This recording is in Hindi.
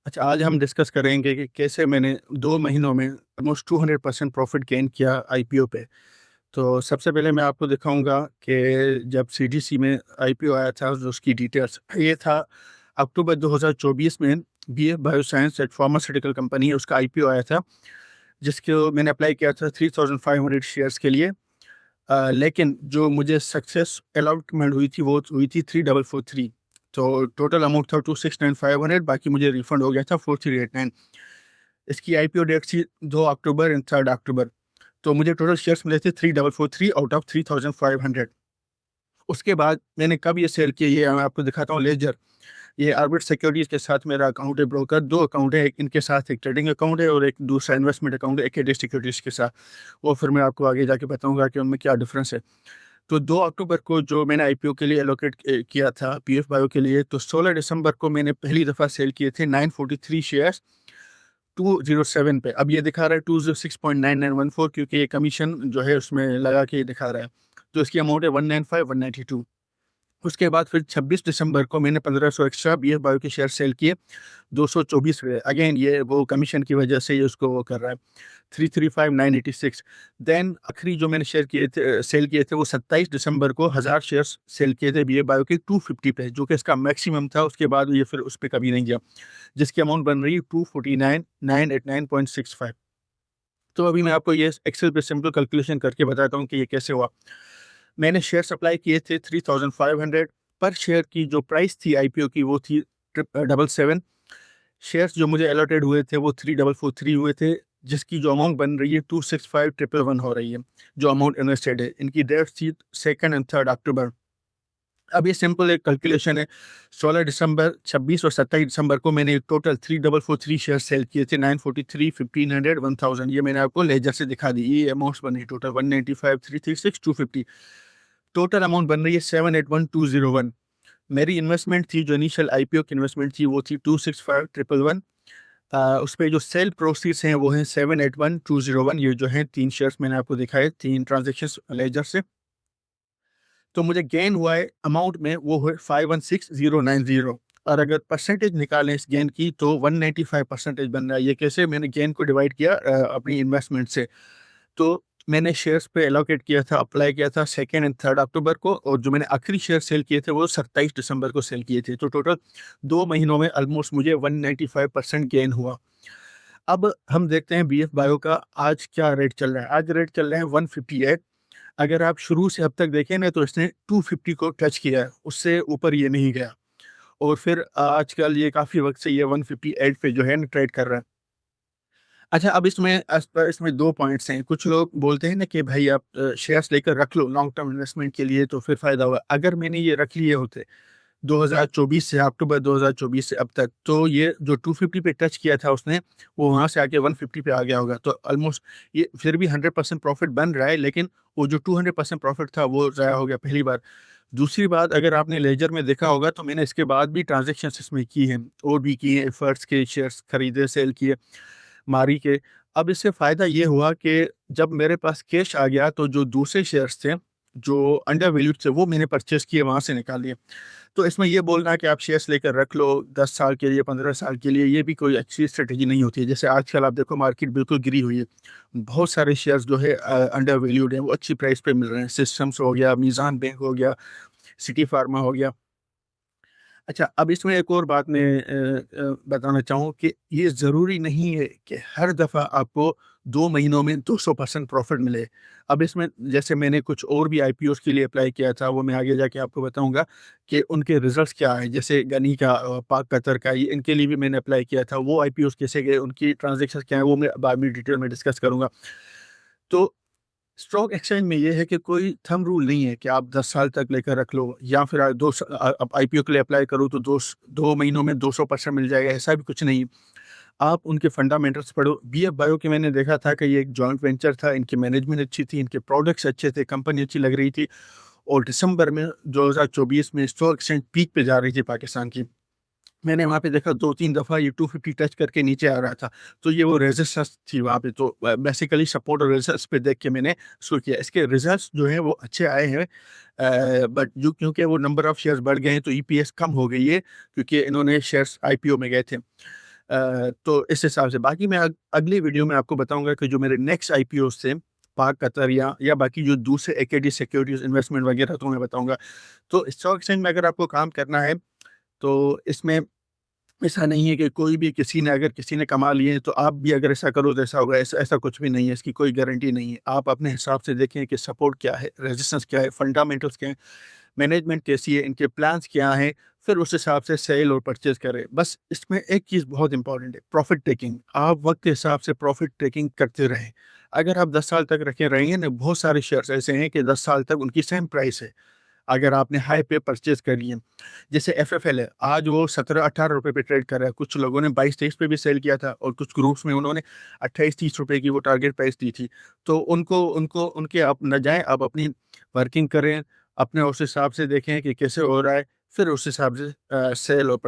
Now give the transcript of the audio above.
अच्छा, आज हम डिस्कस करेंगे कि कैसे मैंने 2 महीनों में ऑलमोस्ट 200% प्रॉफ़िट गेन किया आईपीओ पे। तो सबसे पहले मैं आपको दिखाऊँगा कि जब सीडीसी में आईपीओ आया था, जो उसकी डिटेल्स ये था अक्टूबर 2024 में बीएफ बायोसाइंस एक फार्मास्यूटिकल कंपनी है, उसका आईपीओ आया था, जिसको मैंने अप्लाई किया था 3500 शेयर्स के लिए। लेकिन जो मुझे सक्सेस अलॉटमेंट हुई थी, वो हुई थी 3443। तो टोटल अमाउंट था 269,500, बाकी मुझे रिफंड हो गया था 4389। इसकी आईपीओ डेट थी 2 अक्टूबर एंड 3 अक्टूबर। तो मुझे टोटल शेयर्स मिले थे 3443 आउट ऑफ 3500। उसके बाद मैंने कब ये सेल किया, ये मैं आपको दिखाता हूँ लेजर। ये आर्बिट सिक्योरिटीज़ के साथ मेरा अकाउंट है, ब्रोकर 2 अकाउंट है, एक इनके साथ एक ट्रेडिंग अकाउंट है और एक दूसरा इन्वेस्टमेंट अकाउंट है एकेडी सिक्योरिटीज़ के साथ। वो फिर मैं आपको आगे जाके बताऊँगा कि उनमें क्या डिफरेंस है। तो 2 अक्टूबर को जो मैंने आईपीओ के लिए एलोकेट किया था पीएफ बायो के लिए, तो 16 दिसंबर को मैंने पहली दफ़ा सेल किए थे 943 शेयर्स 207 पे। अब ये दिखा रहा है 206.9914, क्योंकि ये कमीशन जो है उसमें लगा के ये दिखा रहा है। तो इसकी अमाउंट है 195,192। उसके बाद फिर 26 दिसंबर को मैंने 1500 एक्स्ट्रा बीएफ बायो के शेयर सेल किए 224 पे। अगेन ये वो कमीशन की वजह से ये उसको वो कर रहा है 335,986। देन आखिरी जो मैंने शेयर किए थे, सेल किए थे, वो 27 दिसंबर को 1000 शेयर्स सेल किए थे बीएफ बायो के 250 पे, जो कि इसका मैक्सिमम था। उसके बाद ये फिर उस पे कभी नहीं गया, जिसकी अमाउंट बन रही है 249,989.65। तो अभी मैं आपको ये एक्सेल पे सिंपल कैलकुलेशन करके बताता हूँ कि ये कैसे हुआ। मैंने शेयर सप्लाई किए थे 3500 पर शेयर की जो प्राइस थी आईपीओ की, वो थी 777। शेयर्स जो मुझे अलॉटेड हुए थे वो 3443 हुए थे, जिसकी जो अमाउंट बन रही है 265,111 हो रही है, जो अमाउंट इन्वेस्टेड है। इनकी डेट थी 2 एंड 3 अक्टूबर। अब ये सिंपल एक कैलकुलेशन है। 16 दिसंबर, 26 और 27 दिसंबर को मैंने टोटल 3443 शेयर सेल किए थे 943, 1500, 1000। ये मैंने आपको लेजर से दिखा दी। ये अमाउंट्स बनी टोटल 195, 336, 250। टोटल अमाउंट बन रही है 781,201। मेरी इन्वेस्टमेंट थी, जो इनिशियल आईपीओ की इन्वेस्टमेंट थी, वो थी 265,111। उस पे जो सेल प्रोसीड्स हैं वो हैं 781,201। ये जो हैं 3 शेयर्स मैंने आपको दिखाए 3 ट्रांजैक्शंस लेजर से। तो मुझे गेन हुआ है अमाउंट में, वो है 516090। और अगर परसेंटेज निकालें इस गेन की, तो 195% बन रहा है। ये कैसे? मैंने गेन को डिवाइड किया अपनी इन्वेस्टमेंट से। तो मैंने शेयर्स पे एलोकेट किया था, अप्लाई किया था 2 एंड 3 अक्टूबर को, और जो मैंने आखिरी शेयर सेल किए थे वो 27 दिसंबर को सेल किए थे। तो टोटल 2 महीनों में ऑलमोस्ट मुझे 195% गेन हुआ। अब हम देखते हैं बीएफ बायो का आज क्या रेट चल रहा है। आज रेट चल रहे हैं 158। अगर आप शुरू से अब तक देखें ना, तो इसने 250 को टच किया है, उससे ऊपर ये नहीं गया। और फिर आजकल ये काफ़ी वक़्त से ये 158 पे जो है ना ट्रेड कर रहा है। अच्छा, अब इसमें 2 पॉइंट्स हैं। कुछ लोग बोलते हैं ना कि भाई आप शेयर्स लेकर रख लो लॉन्ग टर्म इन्वेस्टमेंट के लिए, तो फिर फ़ायदा होगा। अगर मैंने ये रख लिए होते 2024 से, अक्टूबर 2024 से अब तक, तो ये जो 250 पे टच किया था उसने, वो वहाँ से आके 150 पे आ गया होगा। तो ऑलमोस्ट ये फिर भी 100% प्रॉफ़िट बन रहा है, लेकिन वो जो 200% प्रॉफ़िट था वो ज़ाया हो गया पहली बार। दूसरी बात, अगर आपने लेजर में देखा होगा, तो मैंने इसके बाद भी ट्रांज़ैक्शंस इसमें की हैं, और भी की हैं, एफर्ट्स के शेयर्स खरीदे, सेल किए, मारी के। अब इससे फ़ायदा ये हुआ कि जब मेरे पास कैश आ गया, तो जो दूसरे शेयर्स थे, जो अंडर वैल्यूड थे, वो मैंने परचेज़ किए, वहाँ से निकाल लिए। तो इसमें ये बोलना है कि आप शेयर्स लेकर रख लो 10 साल के लिए, 15 साल के लिए, ये भी कोई अच्छी स्ट्रैटेजी नहीं होती है। जैसे आजकल आप देखो, मार्केट बिल्कुल गिरी हुई है। बहुत सारे शेयर्स जो है अंडर वैल्यूड हैं, वो अच्छी प्राइस पे मिल रहे हैं। सिस्टम्स हो गया, मीज़ान बैंक हो गया, सिटी फार्मा हो गया। अच्छा, अब इसमें एक और बात मैं बताना चाहूँ कि ये ज़रूरी नहीं है कि हर दफ़ा आपको 2 महीनों में 200% प्रॉफ़िट मिले। अब इसमें जैसे मैंने कुछ और भी आईपीओज़ के लिए अप्लाई किया था, वो मैं आगे जाके आपको बताऊँगा कि उनके रिज़ल्ट्स क्या आए। जैसे गनी का, पाक कतर का, ये इनके लिए भी मैंने अप्लाई किया था। वो आईपीओज़ कैसे गए, उनकी ट्रांज़ैक्शंस क्या हैं, वो मैं बाद में डिटेल में डिस्कस करूँगा। तो स्टॉक एक्सचेंज में ये है कि कोई थंब रूल नहीं है कि आप 10 साल तक लेकर रख लो, या फिर आप आईपीओ के लिए अप्लाई करो तो 2 महीनों में 200% मिल जाएगा, ऐसा भी कुछ नहीं। आप उनके फंडामेंटल्स पढ़ो। बीएफ बायो के मैंने देखा था कि ये एक जॉइंट वेंचर था, इनकी मैनेजमेंट अच्छी थी, इनके प्रोडक्ट्स अच्छे थे, कंपनी अच्छी लग रही थी, और दिसंबर में 2024 में स्टॉक एक्सचेंज पीक पे जा रही थी पाकिस्तान की। मैंने वहाँ पे देखा 2-3 दफ़ा ये 250 टच करके नीचे आ रहा था। तो ये वो रेजिस्टेंस थी वहाँ पे, तो बेसिकली सपोर्ट और रेजिस्टेंस पे देख के मैंने शुरू किया। इसके रिज़ल्ट्स जो हैं वो अच्छे आए हैं, बट जो क्योंकि वो नंबर ऑफ शेयर्स बढ़ गए हैं, तो ईपीएस कम हो गई है, क्योंकि इन्होंने शेयर्स आईपीओ में गए थे। तो इस हिसाब से बाकी मैं अगली वीडियो में आपको बताऊंगा कि जो मेरे नेक्स्ट आईपीओ से पाक कतर या बाकी जो दूसरे एकेडी सिक्योरिटीज इन्वेस्टमेंट वगैरह तो मैं बताऊंगा। तो स्टॉक एक्सचेंज में अगर आपको काम करना है तो इसमें ऐसा नहीं है कि कोई भी किसी ने कमा लिए तो आप भी अगर ऐसा करो तो ऐसा होगा, ऐसा ऐसा कुछ भी नहीं है, इसकी कोई गारंटी नहीं है। आप अपने हिसाब से देखें कि सपोर्ट क्या है, रेजिस्टेंस क्या है, फंडामेंटल्स क्या है, मैनेजमेंट कैसी है, इनके प्लान्स क्या हैं, फिर उस हिसाब से सेल और परचेज करें। बस इसमें एक चीज़ बहुत इंपॉर्टेंट है, प्रॉफिट टेकिंग। आप वक्त के हिसाब से प्रॉफिट टेकिंग करते रहें। अगर आप 10 साल तक रखे रहेंगे ना, बहुत सारे शेयर्स ऐसे हैं कि 10 साल तक उनकी सेम प्राइस है। अगर आपने हाई पे परचेज करी है, जैसे एफएफएल है, आज वो 17-18 रुपए पे ट्रेड कर रहा है। कुछ लोगों ने 22-23 पे भी सेल किया था और कुछ ग्रुप्स में उन्होंने 28-30 रुपए की वो टारगेट प्राइस दी थी। तो उनको उनको उनके आप न जाएं, आप अपनी वर्किंग करें, अपने उस हिसाब से देखें कि कैसे हो रहा है, फिर उस हिसाब से सेल और